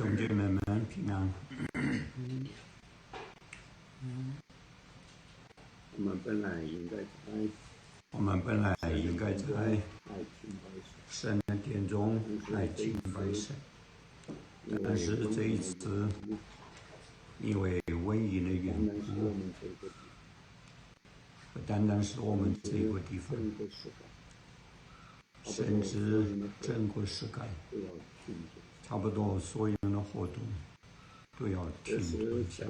兄姐妹们平安。我们本来应该在神的殿中来敬拜神，但是这一次因为瘟疫的缘故，不单单是我们这个地方，甚至整个世界，差不多所有的活动都要停顿下。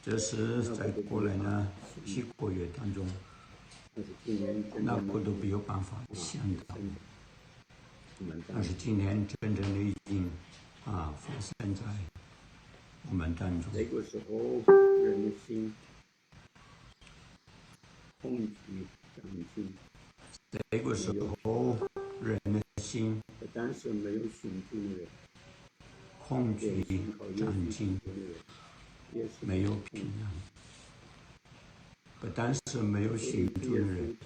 这是在过来呢7个月当中，那个都没有办法想到。但是今天真正的已经发生在我们当中。这个时候，人的心恐惧战惊。这个时候，人的心不但是没有信主的人，恐惧战惊，没有平安。不但是没有信主的人，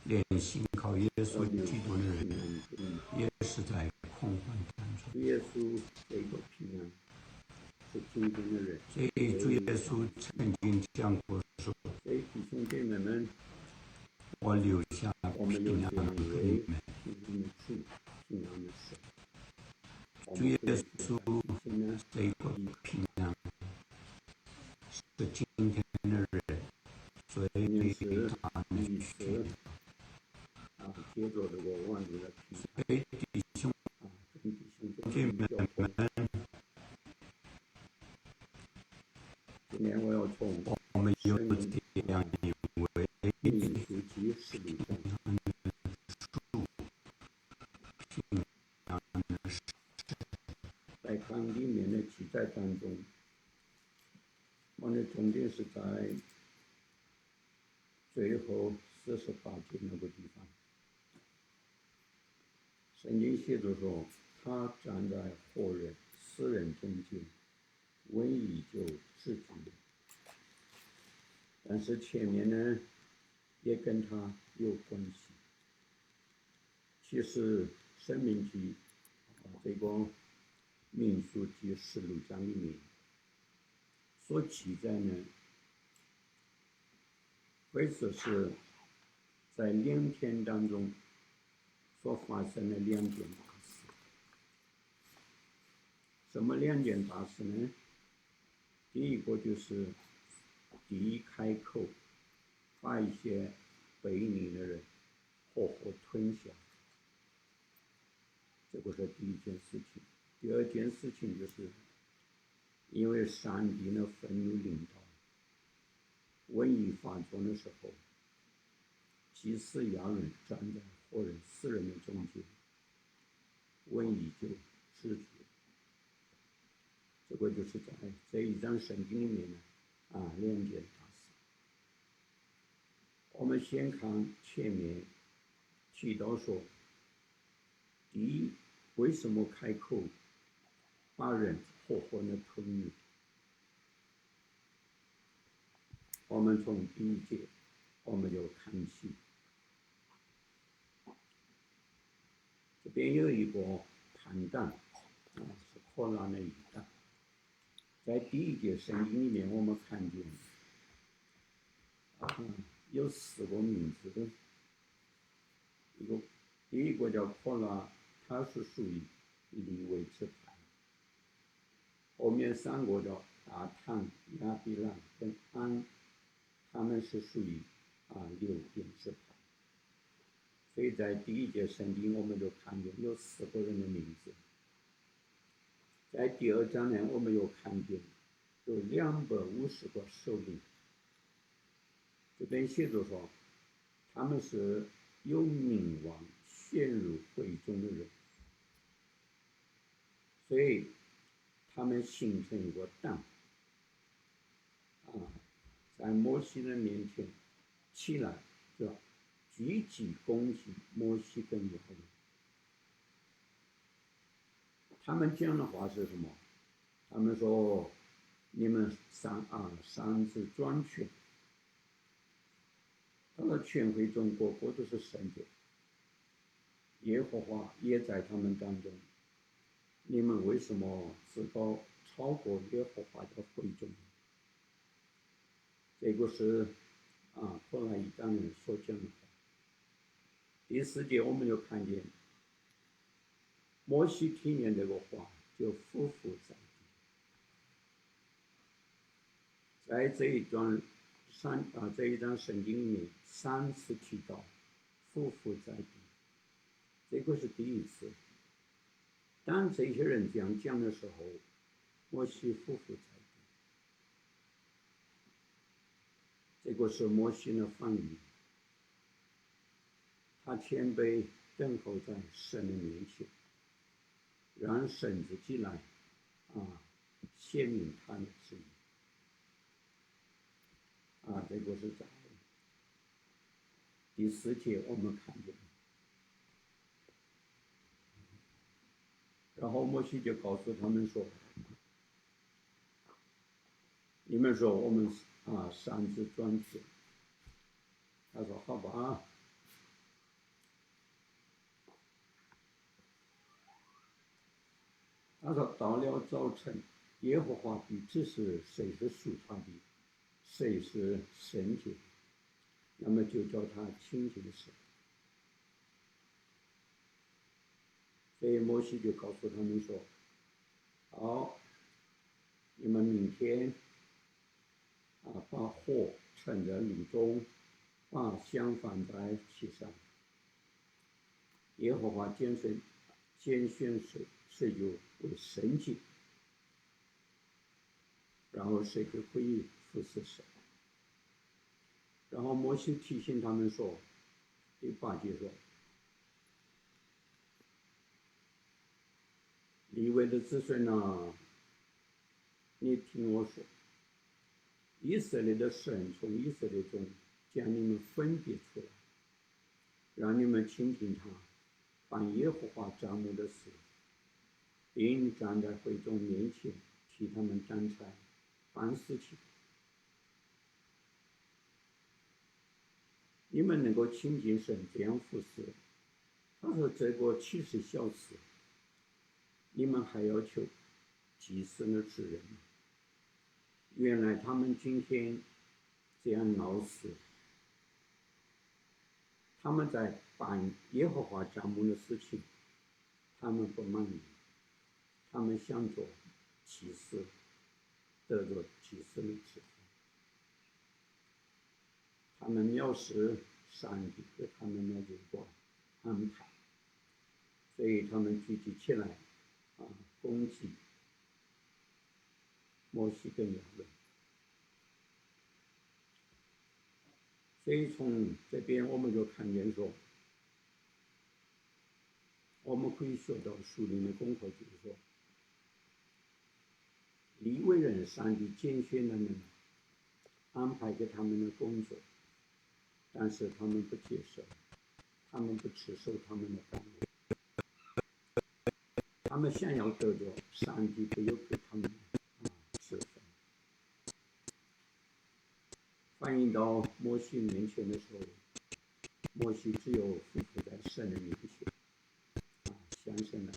连信靠耶稣基督的人也是在恐慌当中。耶稣这个平安是今天的人。所以主耶稣曾经讲过说：“所以弟兄姐妹们，我留下平安给你们。”主耶稣这个平安是今天的人最大的需要。接着这个万主的平安。所以弟兄姐妹们，今天我要从我们有这样一位民数记16章来看里面的记载当中，我的重点是在最后48节那个地方。圣经写着说，他站在活人死人中间，瘟疫就止住了。但是前面呢，也跟他有关系。其实申命记这个民数记16章里面所记载呢，可以说是在2天当中所发生的2件大事。什么2件大事呢？第一个就是地开口，把一些悖逆的人活活吞下，这个是第一件事情。第二件事情就是因为上帝的愤怒临到，瘟疫发作的时候，祭司亚伦站在活人死人的中间，瘟疫就止住了。这个就是在这一章圣经里面呢2件大事。我们先看前面提到说，第一，为什么开口把人活活的吞灭？我们从第1节我们就看起，这边有一个盘弹是可拿的一弹。在第1节圣经里面我们看见有4个名字的，第一个叫可拿，他是属于利未支派。后面3个叫大坦、亚比兰跟安，他们是属于流便支派。所以在第1节圣经我们就看见有4个人的名字。在第2章呢，我们又看见有250个首领。这边写着说，他们是有名望陷入会中的人，所以他们形成一个党在摩西的面前起来，聚集攻击摩西跟亚伦。他们讲的话是什么？他们说，你们擅自专权，到了全会中个个都是圣者，耶和华也在他们当中。你们为什么自高超过耶和华的会众？这个是后来一般人所讲的话。第4节我们就看见摩西听见这个话，就匍匐在地。在这一章圣经里面3次提到匍匐在地，这个是第1次。当这些人这样讲的时候，摩西匍匐在地，这个是摩西的反应。他谦卑等候在神的面前，让神自己来显明他的旨意。这个是在第4节我们看见。然后摩西就告诉他们说：“你们说我们擅自转去。”他说：“好吧。”他说：“到了早晨，耶和华必指示谁是属他的，谁是圣洁，那么就叫他亲近神。”所以摩西就告诉他们说：“好，你们明天把火盛在炉中，把香放在其上。耶和华拣选谁就为圣洁，然后谁就可以服侍神。”然后摩西提醒他们说，第8节说：“利未的子孙啊，你听我说，以色列的神从以色列中将你们分别出来，让你们亲近他，办耶和华帐幕的事，并站在会众面前替他们担柴办事情。你们能够亲近神，这样服侍。”他说：“这个岂是小事？你们还要求祭司的职人。原来他们今天这样闹事，他们在办耶和华帐幕的事情，他们不满意，他们想做祭司，得着祭司的职分。他们藐视上帝给他们的这个安排，所以他们聚集起来攻击摩西跟亚伦。所以从这边我们就看见说，我们可以学到属灵的功课，就是说，利未人上帝拣选的人，安排给他们的工作，但是他们不接受，他们不持守他们的岗位，他们想要得着上帝不有给他们的职分。反映到摩西面前的时候，摩西只有匍匐在神的面前，向神来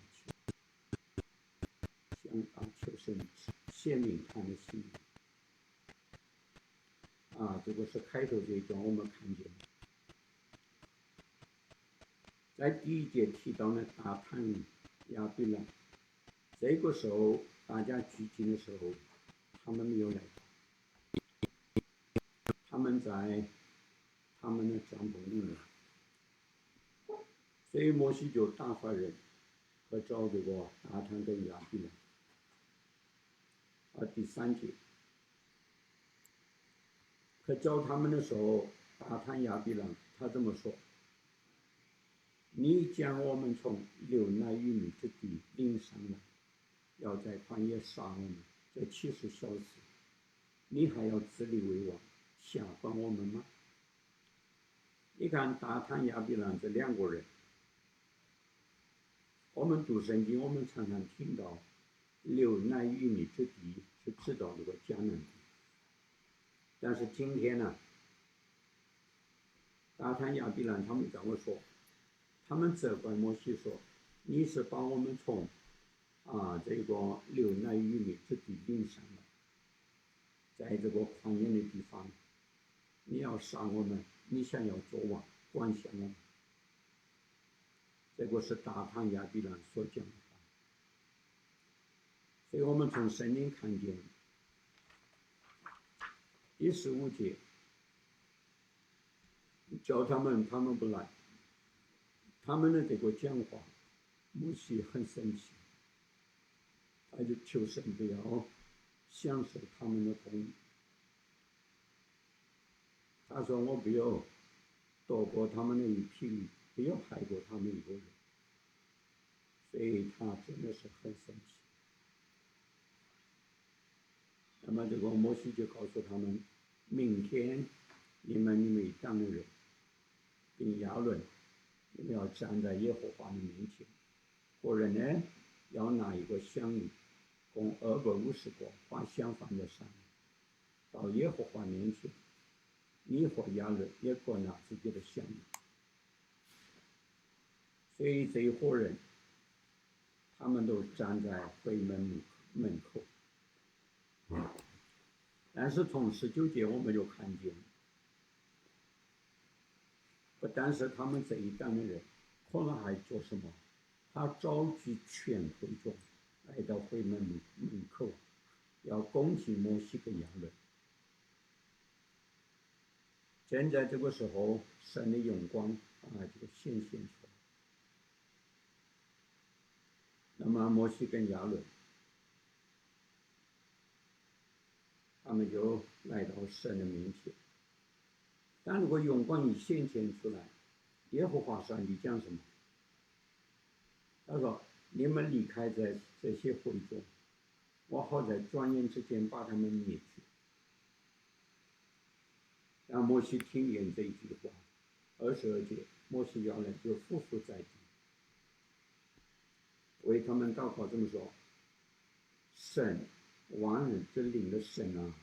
求神显明他的心意。这个是开头这一段我们看见，在第1节提到呢大坦亚比兰，这个时候大家聚集的时候，他们没有来到，他们在他们的帐篷里面，所以摩西就打发人和找这个大坦跟亚比兰。第3节，可找他们的时候，大坦亚比兰他这么说：“你将我们从流奶与蜜之地领上来，要在旷野杀我们，这岂是小事？你还要自立为王，下管我们吗？”你看大坦亚比兰这2个人，我们读圣经，我们常常听到流奶与蜜之地是指到这个迦南地，但是今天呢，大坦亚比兰他们跟我说，他们责怪摩西说：“你是把我们从这个流奶与蜜之地领上来，在这个旷野的地方，你要杀我们，你想要做王，管辖我们。”这个是大唐亚比兰所讲的话。所以我们从圣经看见第15节，叫他们不来，他们的这个讲话，摩西很生气，他就求神不要享受他们的公义。他说：“我不要夺过他们的一匹驴，不要害过他们一个人。”所以他真的是很生气。那么这个摩西就告诉他们，明天你们一党的人并亚伦，你们要站在耶和华的面前，个人呢要拿一个香炉，共250个，把香放在上面，到耶和华面前。你和亚伦也各拿自己的香炉。所以这一伙人，他们都站在会门口。但是从19节我们就看见，不但是他们这一党的人，可能还做什么？他召集全会众来到会门口，要攻击摩西跟亚伦。正在这个时候，神的荣光就显现出来。那么摩西跟亚伦，他们就来到神的面前。但如果荣光一显现出来，耶和华上帝讲什么？他说：“你们离开这些会众，我好在转眼之间把他们灭绝。”让摩西听见这一句话，22节，摩西亚伦就俯伏在地，为他们祷告，这么说：“神，万人之灵的神啊，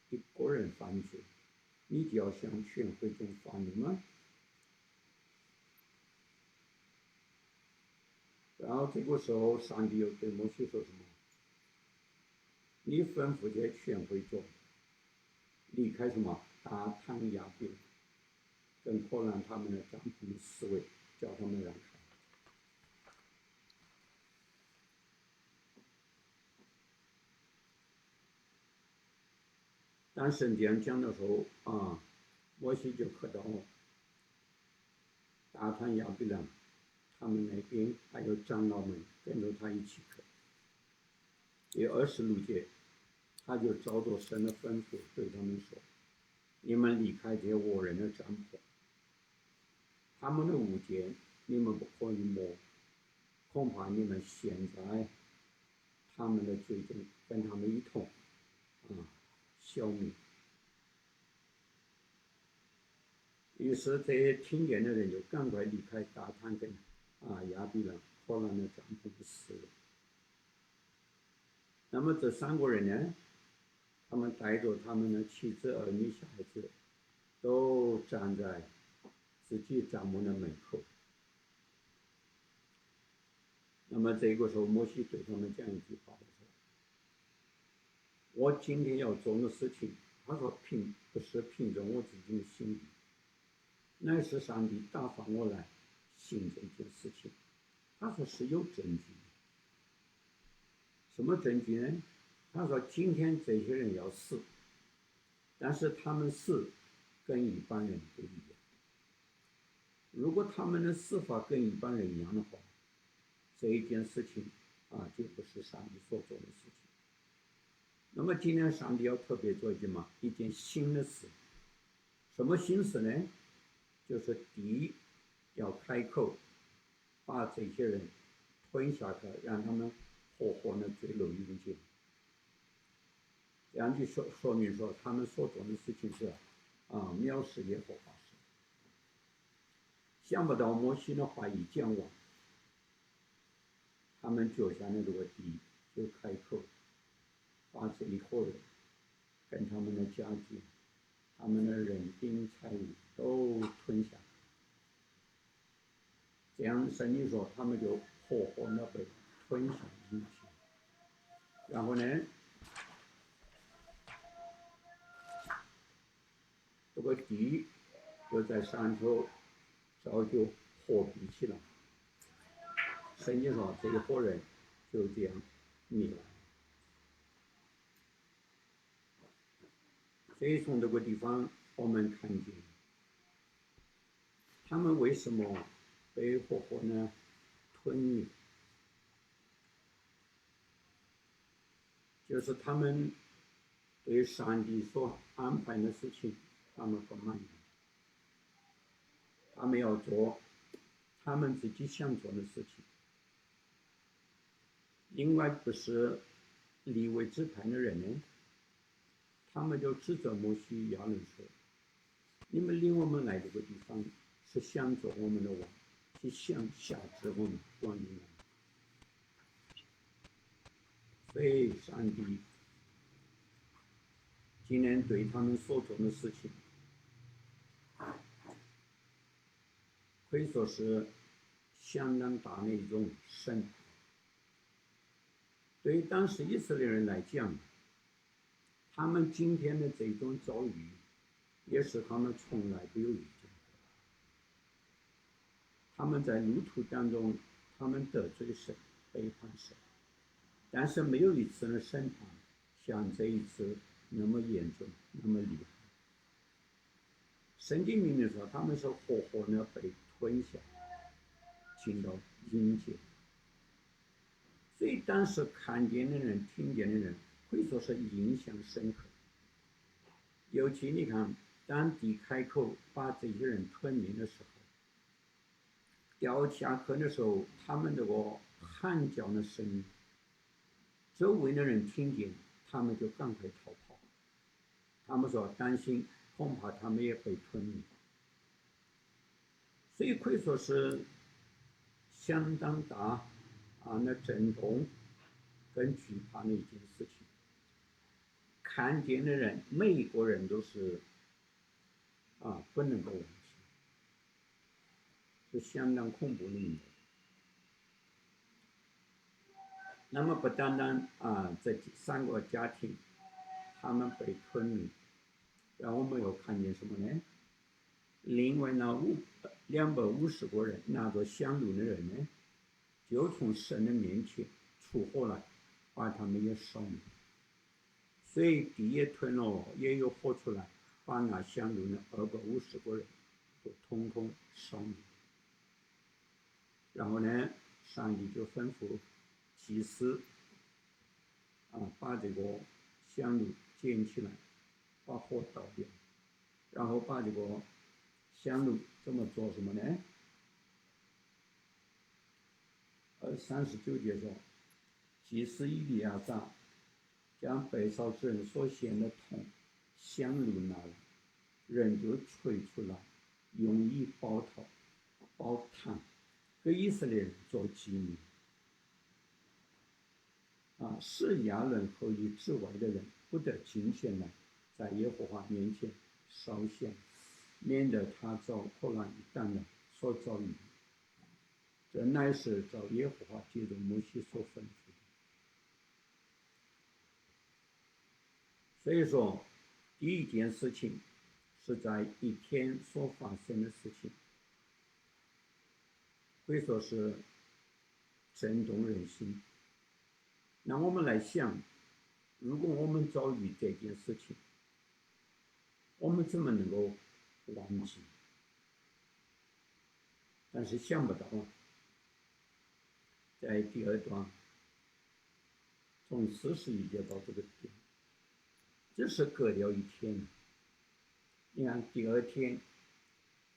一个人犯罪，你就要向全会众发怒吗？”然后这个时候，上帝又对摩西说什么？你吩咐这全会众离开什么大唐亚比，跟扩兰他们的帐篷思维，叫他们让开。当神这样讲的时候摩西就看到大唐亚比兰他们那边还有长老们跟着他一起去。第26节，他就照着神的吩咐对他们说：“你们离开这些倭人的帐篷，他们的物件你们不可以摸，恐怕你们陷在他们的罪中，跟他们一同消灭。”于是这些听见的人就赶快离开大唐跟亚比兰、扩兰的帐篷死了。那么这3个人呢，他们带着他们的妻子、儿女、小孩子，都站在自己帐幕的门口。那么这个时候，摩西对他们讲一句话的时候：“我今天要做的事情，他说不是凭着我自己的心意，乃是上帝打发我来行这件事情。”他说是有证据。什么证据呢？他说今天这些人要死，但是他们死跟一般人不一样。如果他们的死法跟一般人一样的话，这一件事情就不是上帝所做的事情。那么今天上帝要特别做一件新的事。什么新事呢？就是第一，要开口把这些人吞下去，让他们活活的坠入阴间。这样就说明说他们所做的事情是藐视耶和华神。想不到摩西的话一讲完，他们脚下的这个地就开口，把这一伙人跟他们的家具、他们的人丁财物都吞下。这样圣经说他们就活活的被吞下进去。然后呢，这个地就在上头早就火闭起了。圣经说这一伙人就这样灭了。所以从这个地方我们看见，他们为什么被活活呢吞灭？就是他们对上帝所安排的事情，他们不满意，他们要做他们自己想做的事情。另外不是利未支派的人呢，他们就指责摩西亚伦说：“你们领我们来这个地方，是想做我们的王，是想辖制我们管理我们。”所以上帝今年对他们所做的事情，可以说是相当大的一种审判。对于当时以色列人来讲，他们今天的这种遭遇，也是他们从来没有遇见过。他们在路途当中，他们得罪神，背叛神，但是没有一次的审判像这一次那么严重，那么厉害。圣经明明说他们是活活的被吞下，进到阴间。所以当时看见的人、听见的人，可以说是印象深刻。尤其你看，当地开口把这些人吞灭的时候，掉下河的时候，他们这个喊叫的声音，周围的人听见，他们就赶快逃跑。他们说担心，恐怕他们也被吞灭。所以可以说是相当大那震动跟惧怕的一件事情。看见的人，每一个人都是不能够忘记，是相当恐怖的一幕。那么不单单这3个家庭他们被吞灭，然后我们又看见什么呢？另外那250个人拿着香炉的人呢，就从神的面前出火来，把他们也烧灭。所以地也吞了，也有火出来，把那香炉的250个人都统统烧灭。然后呢，上帝就吩咐祭司把这个香炉捡起来，把火倒掉，然后把这个香炉怎么做什么呢？39节说，祭司以利亚撒将被烧之人所献的铜香炉拿来，人就吹出来，用以包坛，给以色列人做纪念。是亚伦后裔之外的人不得进前来，在耶和华面前烧献，免得他照后来一旦的所遭遇。这乃是照耶和华借着摩西所吩咐的。所以说，第一件事情是在一天所发生的事情，可以说是震动人心。那我们来想，如果我们遭遇这件事情，我们怎么能够忘记？但是想不到在第2段，从41节到这个点，只是隔了一天。你看第2天，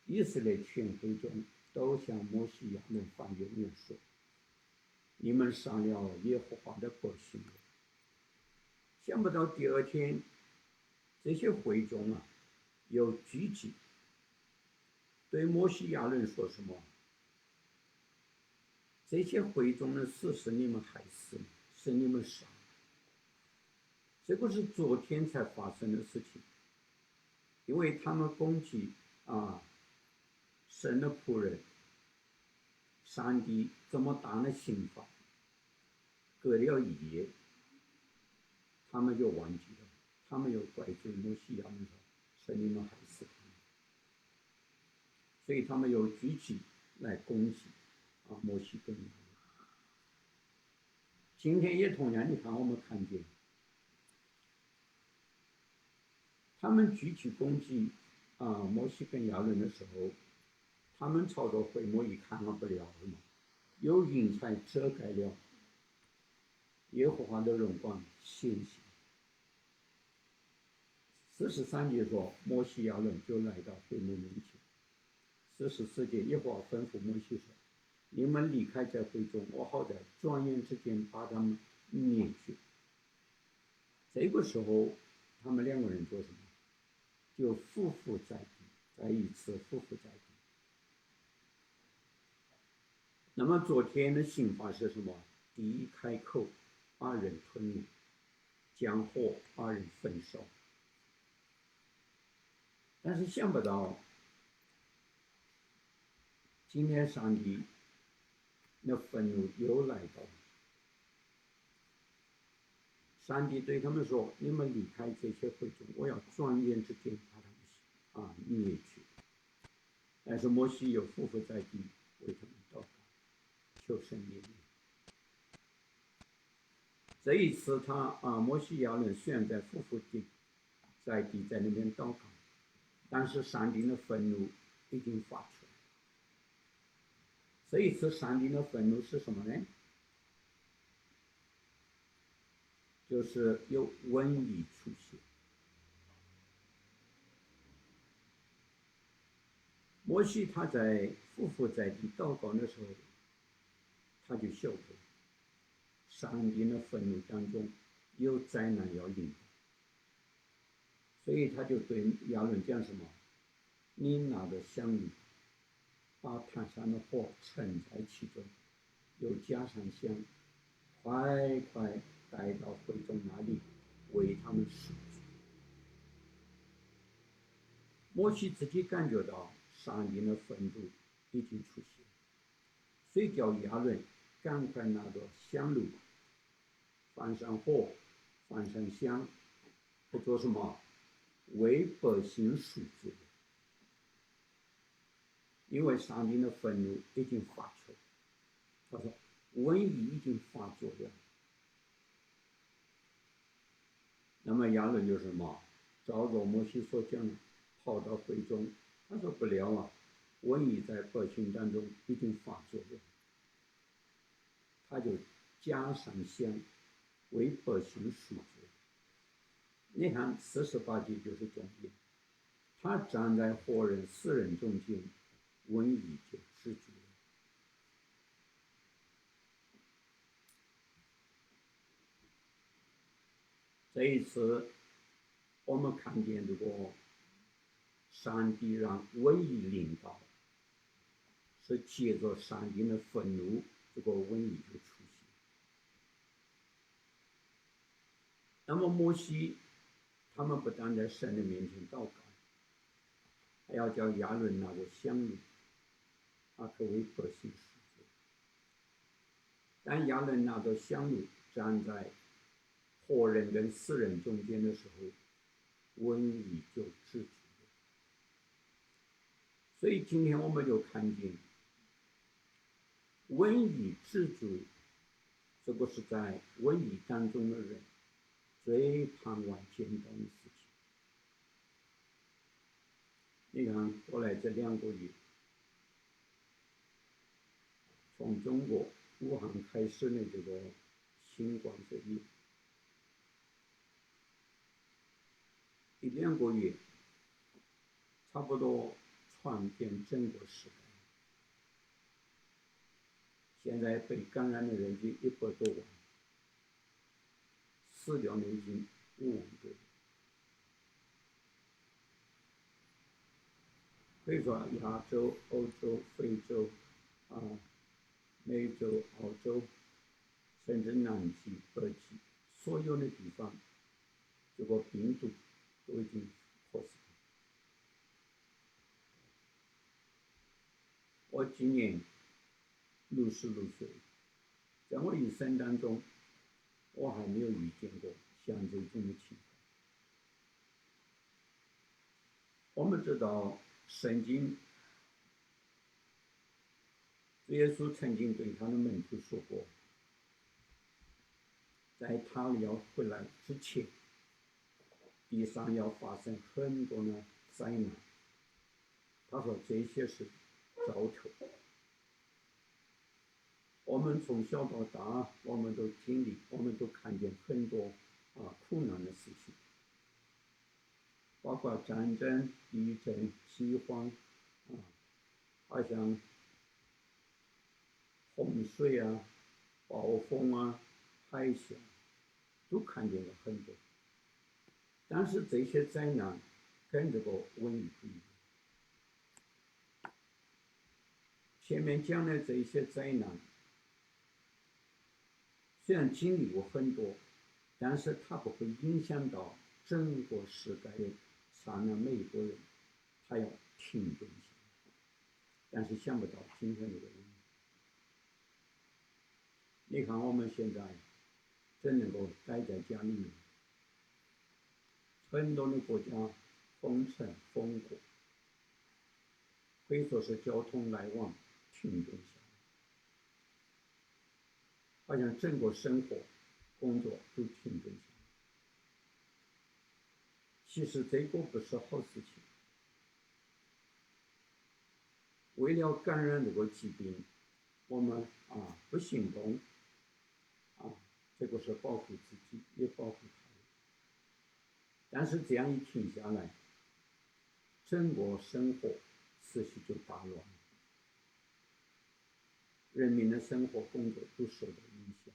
以色列全会众都向摩西亚伦发怨言说：“你们伤了耶和华的百姓了。”想不到第2天，这些会众又聚集，对摩西亚伦说什么？这些会众的事是你们害死的，是你们杀的。这个是昨天才发生的事情，因为他们攻击神的仆人，上帝这么大的刑罚，隔了一夜，他们就忘记了，他们又怪罪摩西亚人说你们害死他们，所以他们又举起来攻击摩西跟亚伦。今天也同样，你看我们看见他们举起攻击摩西跟亚伦的时候，他们朝着会幕一看不了了嘛，有云彩遮盖了耶和华的荣光显现。43节说，摩西亚伦就来到会幕面前。44节，耶和华吩咐摩西说：“你们离开这会中，我好在转眼之间把他们灭绝。”这个时候，他们2个人做什么？就匍匐在地，再一次匍匐在地。那么昨天的刑罚是什么？第一开口把人吞灭，将火把人焚烧。但是想不到，今天上帝的愤怒又来到了。上帝对他们说：“你们离开这些会众，我要转眼之间把他们灭绝。”但是摩西又匍匐在地，为他们祷告，求神怜悯。这一次摩西亚伦虽然在匍匐在地，在那边祷告，但是上帝的愤怒已经发出来。这一次上帝的愤怒是什么呢？就是有瘟疫出现。摩西他在匍匐在地祷告的时候，他就晓得上帝的愤怒当中有灾难要临到，所以他就对亚伦讲什么：“你拿着香炉，把坛上的火盛在其中，又加上香，快快带到会众那里，为他们赎罪。”摩西自己感觉到上帝的愤怒已经出现，所以叫亚伦赶快拿着香炉，放上火，放上香，他做什么？为百姓赎罪。因为上帝的愤怒已经发出，他说瘟疫已经发作了。那么亚伦就是什么？照着摩西所讲的，跑到会中，他说不了瘟疫在百姓当中已经发作了，他就加上香，为百姓赎罪。你看48节就是重点，他站在活人死人中间，瘟疫就止住了。这一次我们看见这个上帝让瘟疫临到，是借着上帝的愤怒，这个瘟疫就出现。那么摩西他们不但在神的面前祷告，还要叫亚伦拿着香炉，可为百姓赎罪。当亚伦拿着香炉站在活人跟死人中间的时候，瘟疫就止住了。所以今天我们就看见瘟疫止住，这个是在瘟疫当中的人最盼望见到的事情。你看过来这2个月，从中国武汉开始的这个新冠肺炎，1-2个月，差不多传遍整个世界。现在被感染的人已100多万，死掉的已经5万多人。可以说亚洲、欧洲、非洲、美洲、澳洲，甚至南极、北极，所有的地方，这个病毒都已经扩散。我今年66岁，在我一生当中，我还没有遇见过像这种的情况。我们知道，圣经耶稣曾经对他的门徒说过，在他要回来之前，地上要发生很多的灾难。他说这些是兆头。我们从小到大，我们都经历，我们都看见很多苦难的事情，包括战争、地震、饥荒好像洪水啊、暴风啊、海啸，都看见了很多。但是这些灾难跟这个瘟疫不一样。前面讲的这些灾难，虽然经历过很多，但是它不会影响到整个世界上的每一个人，他要停顿下来。但是想不到今天这个人，你看我们现在真能够待在家里面，很多的国家封城封国，可以说是交通来往停顿下来，好像整个生活、工作都停顿下来。其实这个不是好事情。为了感染这个疾病，我们不行动这个是保护自己，也保护他人。但是这样一停下来，整个生活秩序就大乱了，人民的生活、工作都受到影响。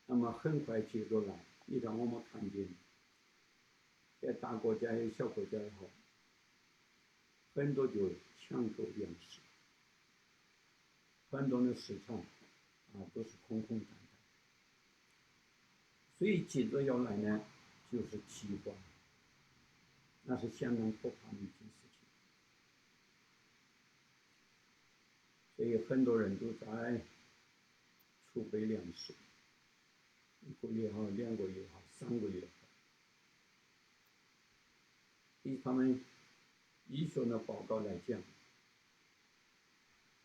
那么很快接着来，你让我们看见，在大国家也小国家也好，很多就抢购粮食，很多的市场都是空空荡荡。所以接着要来呢，就是饥荒，那是相当可怕的一件事情。所以很多人都在储备粮食，1个月也好，2个月也好，3个月也好。以他们医学的报告来讲，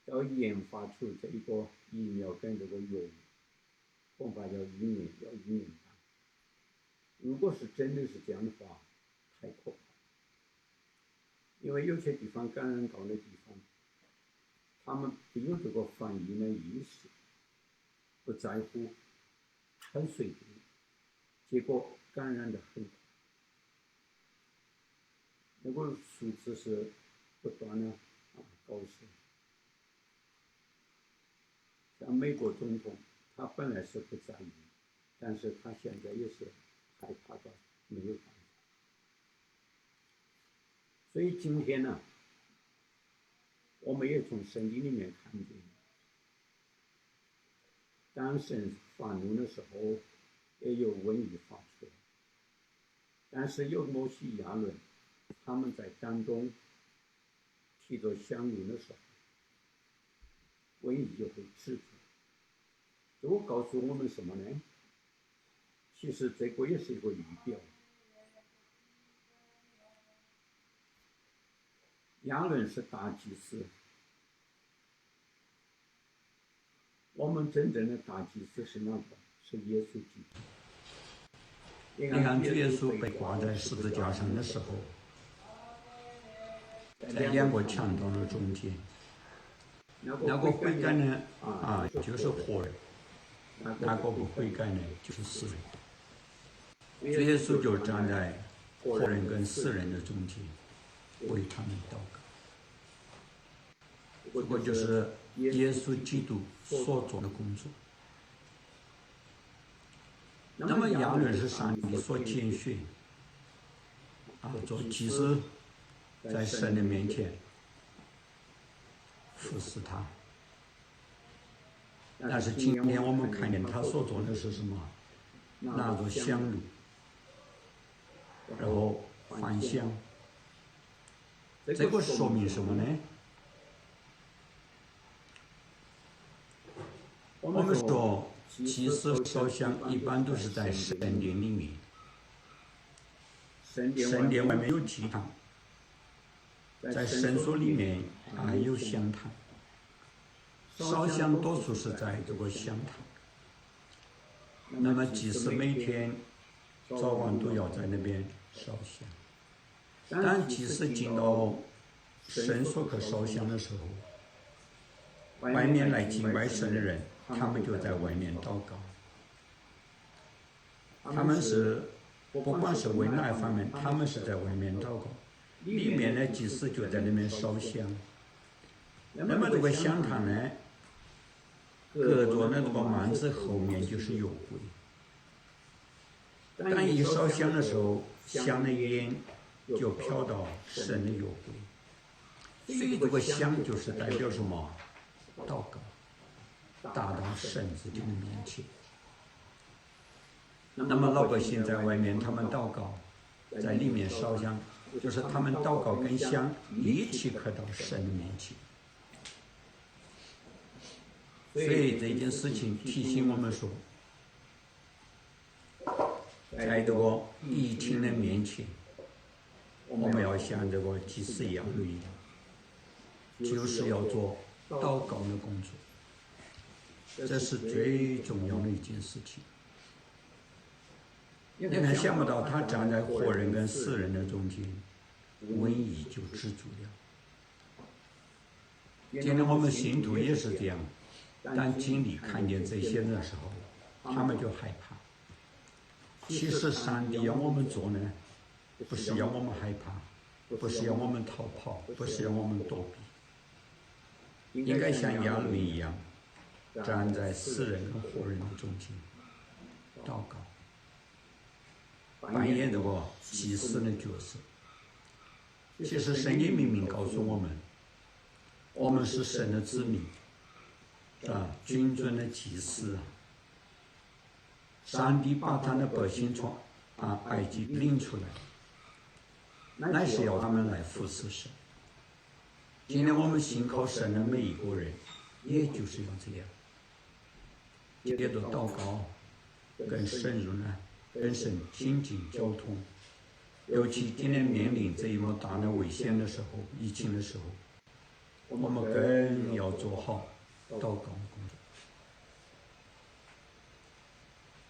要研发出这个疫苗跟这个药物，恐怕要1年，要1年半。如果是真的是这样的话，太可怕了。因为有些地方感染到的地方，他们没有这个防疫的意识，不在乎，很随便，结果感染得很快。那个数字是不断的高升。像美国总统，他本来是不在意，但是他现在也是害怕到没有办法。所以今天呢，我们也从圣经里面看见，当神发怒的时候，也有瘟疫发出来，但是有摩西、亚伦，他们在当中提着香炉的时候，瘟疫就会止住。这个告诉我们什么呢？其实这个也是一个预表。亚伦是大祭司，我们真正的大祭司是哪个？是耶稣基督。你看主耶稣被挂在十字架上的时候，在2个强盗的中间，那个悔改呢就是活人，那个不悔改呢就是死人。主耶稣就站在活人跟死人的中间，为他们祷告。这个就是耶稣基督所做的工作。那么亚伦是上帝所拣选做祭司，在神的面前服侍他。但是今天我们看见他所做的是什么？拿着香炉，然后焚香。这个说明什么呢？我们说祭司烧香一般都是在神殿里面，神殿外面有祭坛，在圣所里面有香坛，烧香多数是在这个香坛。那么祭司每天早晚都要在那边烧香，但祭司进到圣所去烧香的时候，外面来敬拜神的人，他们就在外面祷告。他们是不管是为哪一方面，他们是在外面祷告，里面呢祭司就在那边烧香。那么这个香坛呢，隔着那个幔子后面就是油柜。但一烧香的时候，香的烟就飘到神的油柜，所以这个香就是代表什么？祷告，达到神自己的面前。那么老百姓在外面他们祷告，在里面烧香，就是他们祷告跟香一起去到神的面前。所以这件事情提醒我们说，在这个疫情的面前，我们要像这个祭司亚伦一样，就是要做祷告的工作，这是最重要的一件事情。你看，想不到他站在活人跟死人的中间，瘟疫就止住了。今天我们信徒也是这样，当经历看见这些的时候，他们就害怕。其实上帝要我们做呢，不是要我们害怕，不是要我们逃跑，不是要我们躲避，应该像亚伦一样，站在死人和活人的中间，祷告，扮演这个祭司的角色。其实圣经明明告诉我们，我们是神的子民，君尊的祭司。上帝把他的百姓从埃及领出来，乃是要他们来服侍神。今天我们信靠神的每一个人，也就是要这样，借着祷告，更深入呢，跟神紧紧交通。尤其今天面临这一么大的危险的时候，疫情的时候，我们更要做好祷告工作。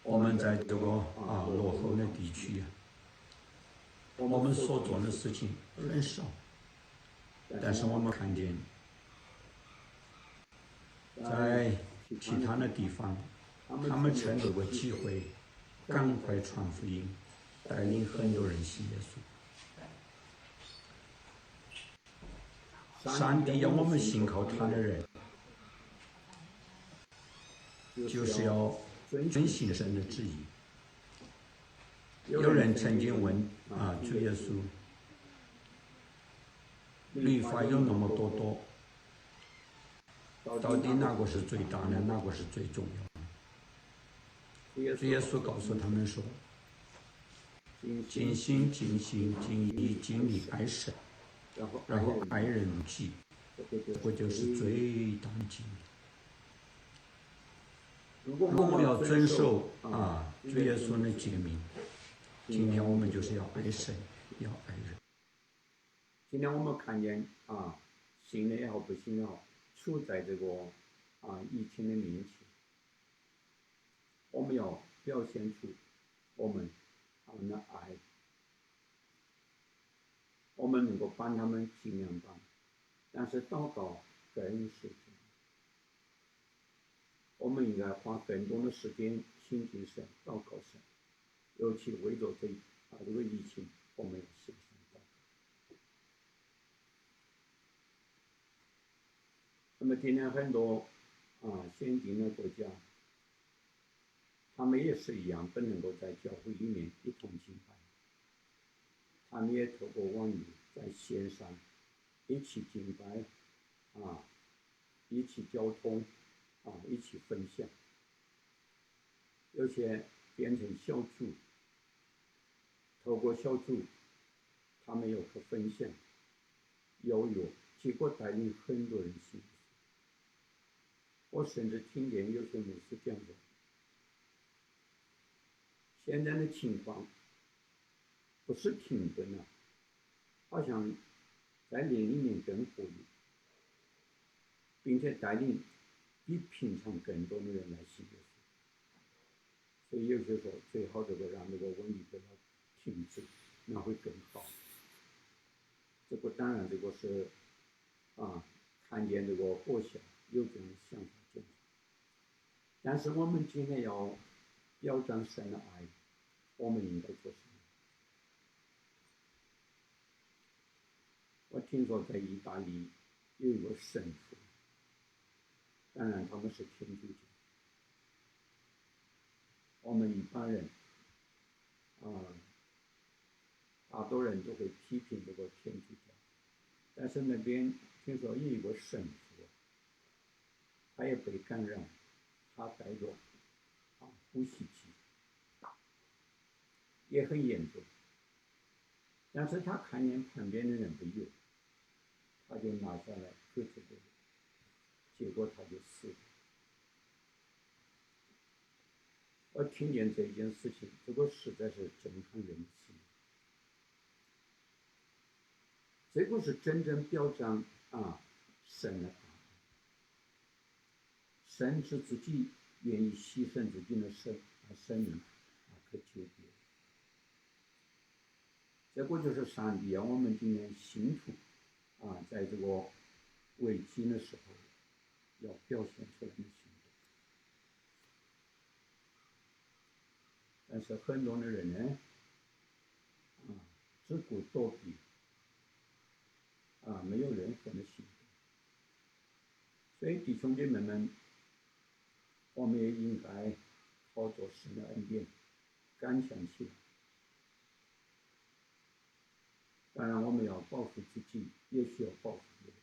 我们在这个落后的地区我们所做的事情很少，但是我们看见，在其他的地方，他们趁这个机会，赶快传福音，带领很多人信耶稣。上帝要我们信靠他的人，就是要遵行神的旨意。有人曾经问主耶稣，律法有那么多，到底哪个是最大的，哪个是最重要的？主耶稣告诉他们说，尽心尽性尽意尽力爱神，然后爱人如己，这就是最大的经历。如果我们要遵守主耶稣的诫命，今天我们就是要爱神，要爱人。今天我们看见信的也好，不信也好，处在这个疫情的面前，我们要表现出我们的爱，我们能够帮他们尽量帮，但是祷告更是这样。我们应该花更多的时间亲近神、祷告神，尤其为着这个疫情，我们要献上祷告。那么今天很多先进的国家，他们也是一样，不能够在教会里面一同敬拜，他们也透过网络在线上一起敬拜，一起交通，一起分享，有些变成小组，透过小组，他们有个分享，结果带领很多人信。我甚至听见有些牧师讲过，现在的情况不是停顿了，好像在另一面更活跃，并且带领比平常更多的人来信耶稣。所以有些时候最好让这个瘟疫不要停止，那会更好。这个当然是看见这个国小有这种想法建设，但是我们今天要表彰神的爱，我们应该做什么？我听说在意大利有一个神父，当然他们是天主教，我们一般人大多人都会批评这个天主教，但是那边听说有一个神父，他也被感染，他带着呼吸机，也很严重，但是他看见旁边的人不有，他就拿下来各自的，结果他就死了。我听见这件事情，这个实在是震撼人心。这个是真正表彰神的大爱，神是自己愿意牺牲自己的生命去救别人。这个就是上帝我们今天信徒在这个危机的时候要表现出来的行动。但是很多的人呢只顾躲避没有任何的行动。所以弟兄姐妹们，我们也应该靠着神的恩典刚强起来。当然我们要保护自己，也需要保护别人。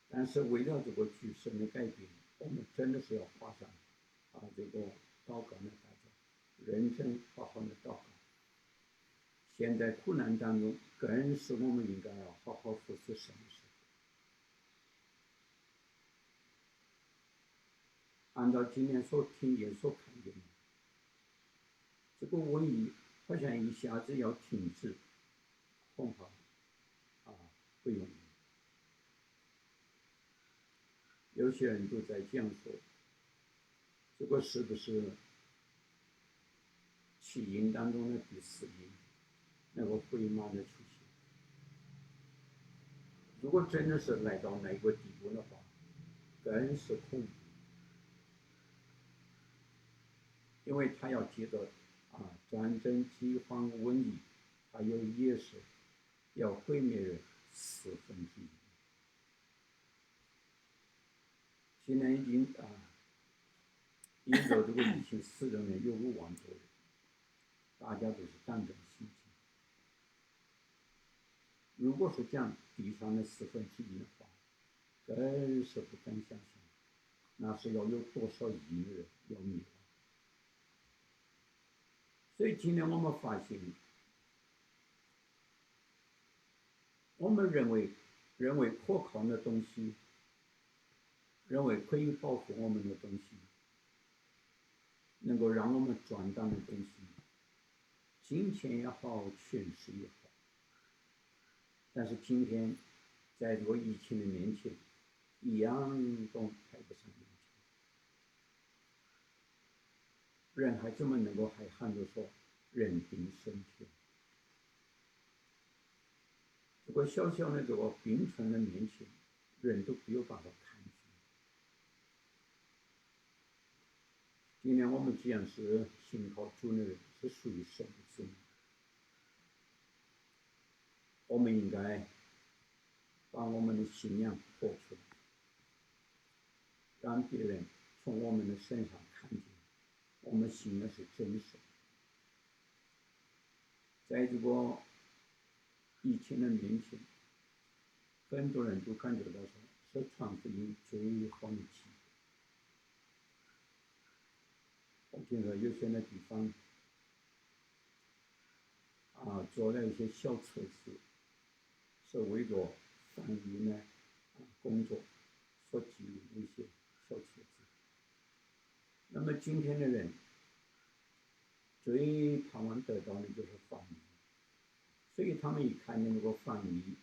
但是为了这个局势的改变，我们真的是要花上这个祷告的代价，认真好好的祷告。现在苦难当中，更是我们应该要好好服侍神的时候。按照今天所听见、所看见的，这个瘟疫好像一下子要停止，恐怕不容易。有些人都在讲说，这个是不是起因当中的第四因，那个回马的出现？如果真的是来到那个地步的话，更是恐怖，因为他要接着战争、饥荒、瘟疫，还有也是要毁灭人1/4。现在已经因着这个疫情死的人有5万多人，大家都是胆战心惊。如果是讲地上的1/4的话，更是不敢想象，那是要有多少亿的人要灭亡。所以今天我们发现，我们认为可靠的东西，认为可以保护我们的东西，能够让我们赚到的东西，金钱也好，权势也好，但是今天在这个疫情的面前，一样都抬不上脸去。人还怎么能够还喊着说人定胜天？这个小小的这个病虫的面前，人都没有办法抗拒。今天我们既然是信靠主的人，是属于神的子民，我们应该把我们的信仰活出来，让别人从我们的身上看见我们信的是真神。在这个疫情的面前，很多人都感觉到说是传福音最好的机会。我听说有些的地方做了一些小测试，是为着翻译呢工作所记录的一些小受册子。那么今天的人最盼望得到的就是翻译，所以他们一看见这个翻译，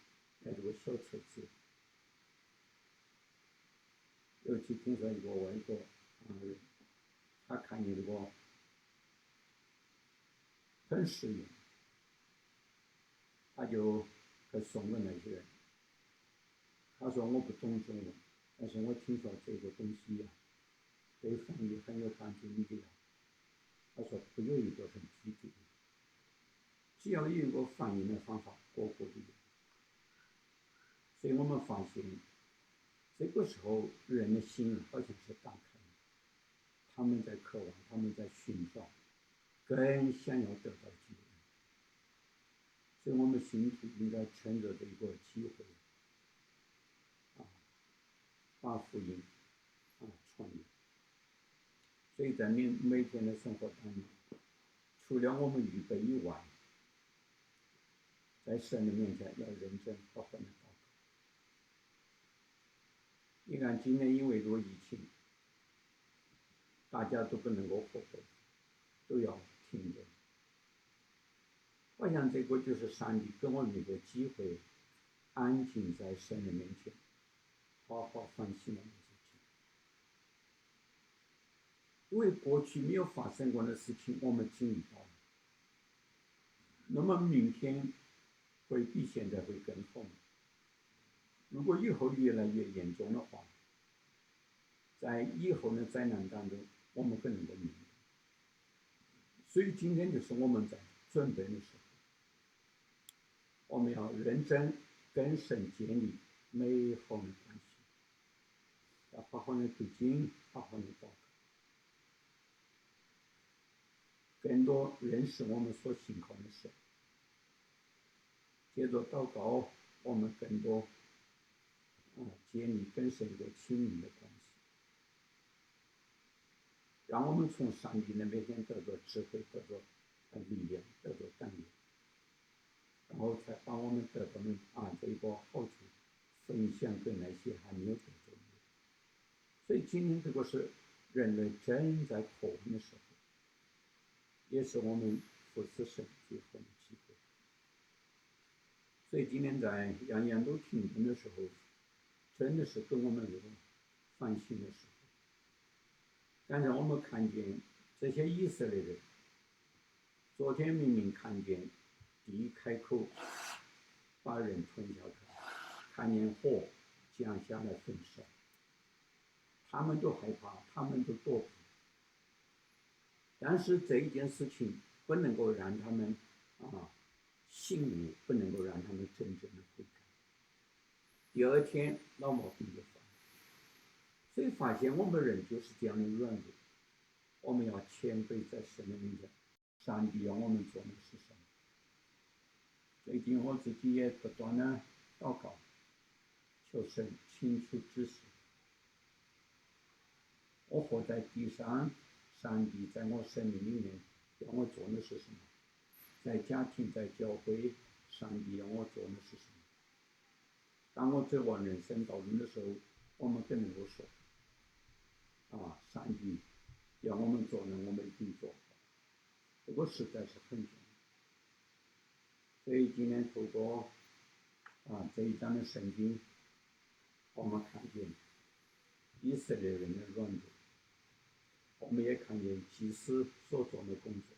这个小册子，尤其听说一个外国人，他看见这个很实用，他就去送给那些人。他说我不懂中文，但是我听说这个东西呀，对翻译很有帮助的呀。他说不有一个很积极的，只要有一个翻译的方法，个个都有。所以我们发现，这个时候人的心好像是打开的，他们在渴望，他们在寻找，更想要得到机会。所以我们信徒应该趁着这个机会，把福音传扬。所以在每天的生活当中，除了我们预备以外，在神的面前要认真好好的祷告。你看今年因为这个疫情，大家都不能够活动，都要停着。我想这个就是上帝给我们一个机会，安静在神的面前，好好反省我们自己。因为过去没有发生过的事情，我们经历到了，那么明天会比现在会更好。如果以后越来越严重的话，在以后的灾难当中，我们更能够明白。所以今天就是我们在准备的时候，我们要认真跟神建立美好的关系，要好好的读经，好好的祷告，更多认识我们所信靠的神。接着祷告，我们更多建立跟神一个亲密的关系，让我们从上帝的面前得到智慧，得到力量，得到感应，然后才把我们得到的这个好处分享给那些还没有得到的。所以今天这个是人类正在渴望的时候，也是我们服侍神最好的机会。所以今天在样样都停顿的时候，真的是跟我们这个反省的时候。但是我们看见这些以色列人，昨天明明看见地开口把人吞下去，看见火降下来焚烧，他们都害怕，他们都躲避。但是这一件事情不能够让他们醒悟，不能够让他们真正的悔改。第二天老毛病就犯了。所以发现我们人就是这样的软弱，我们要谦卑在神的面前，上帝让我们做的是什么？最近我自己也不断的祷告，求神清楚指示我活在地上，上帝在我生命里面让我做的是什么？在家庭，在教会，上帝让我做的是什么？当我走完人生道路的时候，我们更能够说上帝让我们做的，我们一定做好。这个实在是很重要。所以今天透过这一章的圣经，我们看见以色列人的软弱，我们也看见祭司所做的工作，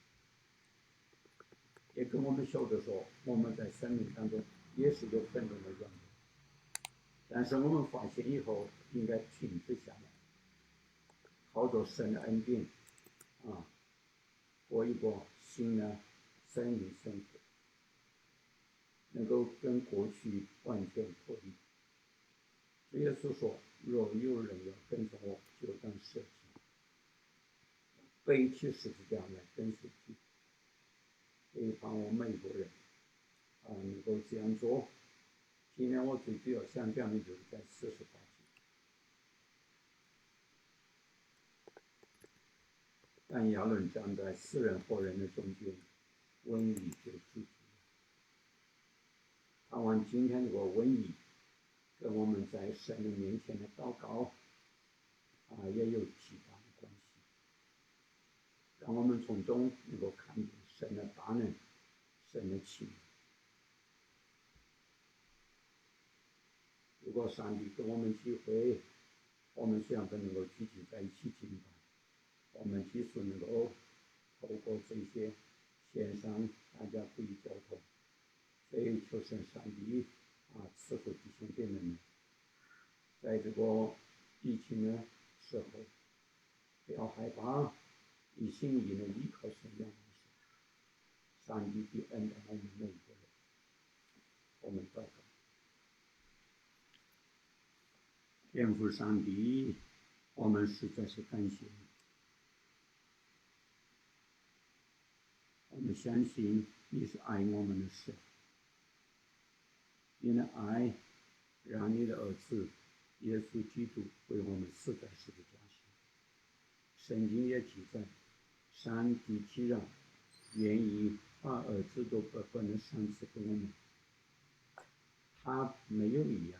也跟我们晓得说，我们在生命当中也是有很多的软弱，但是我们发现以后应该停止下来，靠着神的恩典过一个新的生命生活，能够跟过去完全脱离。主耶稣说：“若有人要跟从我，就当舍己，背起十字架来跟随基督。”所以，盼望每个人能够这样做。今天我最主要想讲的就是在48节。但亚伦站在死人活人的中间，瘟疫就止住了。盼望今天这个瘟疫跟我们在神的面前的祷告也有极大的关系，让我们从中能够看见神的大能，神的奇妙。如果上帝给我们机会，我们虽然不能够聚集在一起敬拜，我们即使能够透过这些线上，大家可以交通，所以求神上帝赐福弟兄姐妹们，在这个疫情的时候，不要害怕，一心一意的依靠神仰望神，上帝必恩待我们每一个人。我们祷告。天父上帝，我们实在是感谢你。我们相信你是爱我们的神，你的爱让你的儿子耶稣基督为我们死在十字架上。圣经也记载，上帝既然愿意把儿子都不分的赏赐给我们，他没有一样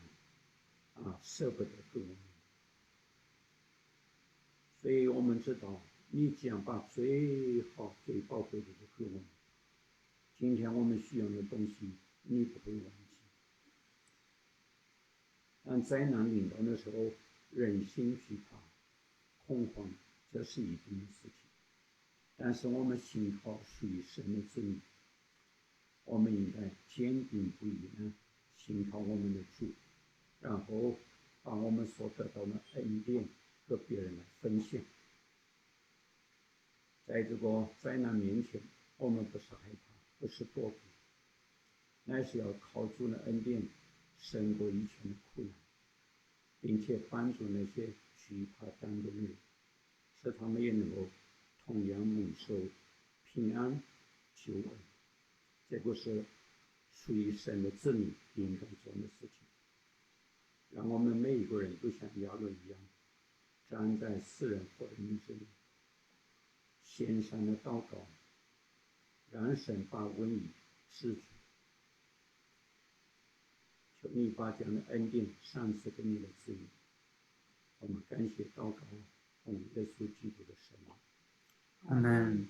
舍不得给我们。所以我们知道，你将把最好、最宝贵的都给我们。今天我们需要的东西，你不会忘记。当灾难临到的时候，人心惧怕、恐慌，这是一定的事情。但是我们信靠属于神的子女，我们应该坚定不移的信靠我们的主，然后把我们所得到的恩典和别人来分享。在这个灾难面前，我们不是害怕，不是躲避，乃是要靠主的恩典胜过一切的苦难，并且帮助那些惧怕当中的人，使他们也能够同样蒙受平安救恩。这个是属于神的子女应该做的事情。让我们每一个人都像亚伦一样，站在死人或者名字里，献上的祷告，让神把瘟疫治愈。求你把这样的恩典赏赐给你的子女。我们感谢祷告，奉耶稣基督的圣名。阿门。